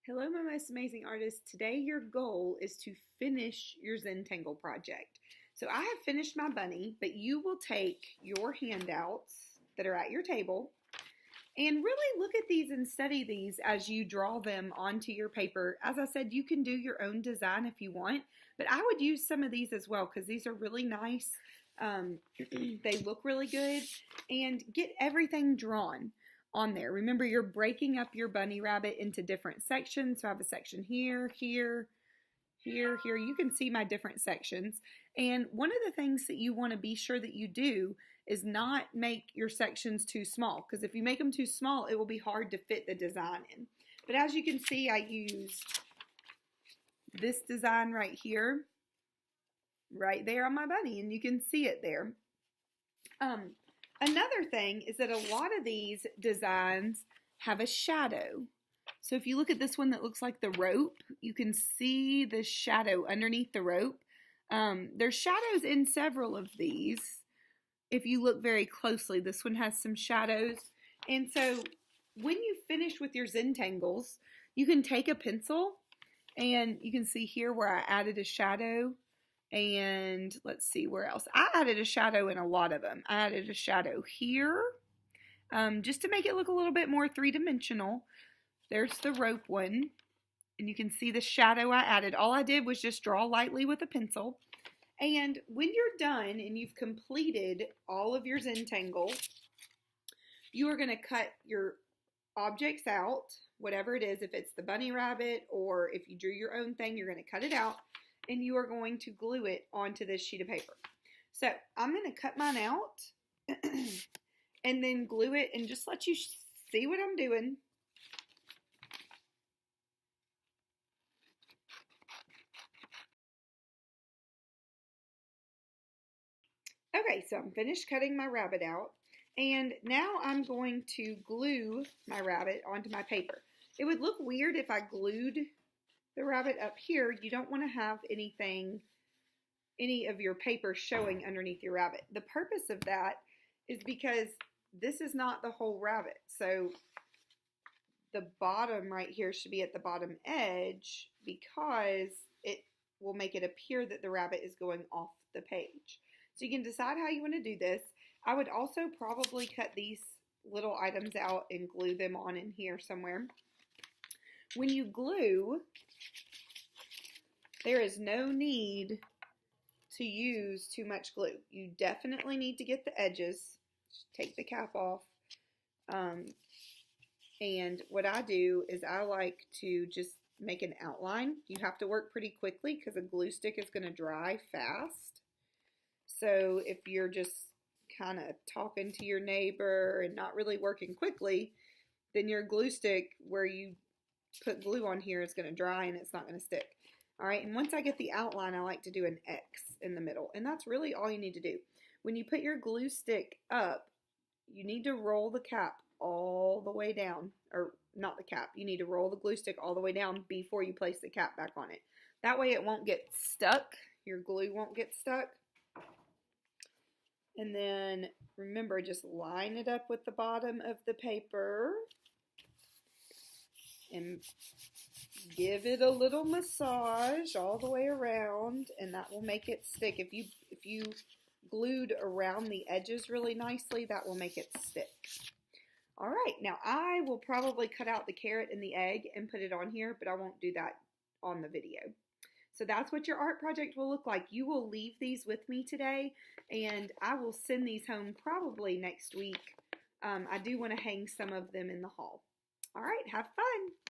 Hello, my most amazing artists. Today your goal is to finish your Zentangle project. So I have finished my bunny, but you will take your handouts that are at your table and really look at these and study these as you draw them onto your paper. As I said, you can do your own design if you want, but I would use some of these as well because these are really nice. They look really good, and get everything drawn on there. Remember, you're breaking up your bunny rabbit into different sections. So I have a section here, here, here, here. You can see my different sections. And one of the things that you want to be sure that you do is not make your sections too small, because if you make them too small, it will be hard to fit the design in. But as you can see, I used this design right here, right there on my bunny, and you can see it there. Another thing is that a lot of these designs have a shadow. So if you look at this one that looks like the rope, you can see the shadow underneath the rope. There's shadows in several of these. If you look very closely, this one has some shadows. And so when you finish with your Zentangles, you can take a pencil, and you can see here where I added a shadow. And let's see where else. I added a shadow in a lot of them. I added a shadow here, just to make it look a little bit more three-dimensional. There's the rope one, and you can see the shadow I added. All I did was just draw lightly with a pencil. And when you're done and you've completed all of your Zentangle, you are going to cut your objects out, whatever it is. If it's the bunny rabbit or if you drew your own thing, you're going to cut it out. And you are going to glue it onto this sheet of paper. So I'm going to cut mine out and then glue it and just let you see what I'm doing. Okay, so I'm finished cutting my rabbit out, and now I'm going to glue my rabbit onto my paper. It would look weird if I glued the rabbit up here. You don't want to have any of your paper showing underneath your rabbit. The purpose of that is because this is not the whole rabbit. So the bottom right here should be at the bottom edge, because it will make it appear that the rabbit is going off the page. So you can decide how you want to do this. I would also probably cut these little items out and glue them on in here somewhere. When you glue, there is no need to use too much glue. You definitely need to get the edges. Take the cap off. And what I do is I like to just make an outline. You have to work pretty quickly because a glue stick is going to dry fast. So if you're just kind of talking to your neighbor and not really working quickly, then your glue stick where you put glue on here is going to dry and it's not going to stick. All right, and once I get the outline, I like to do an X in the middle, and that's really all you need to do. When you put your glue stick up, you need to roll the cap all the way down, or not the cap, you need to roll the glue stick all the way down before you place the cap back on it. That way it won't get stuck, your glue won't get stuck. And then remember, just line it up with the bottom of the paper and give it a little massage all the way around, and that will make it stick. If you glued around the edges really nicely, that will make it stick. All right, now I will probably cut out the carrot and the egg and put it on here, but I won't do that on the video. So that's what your art project will look like. You will leave these with me today, and I will send these home probably next week. I do want to hang some of them in the hall. All right, have fun.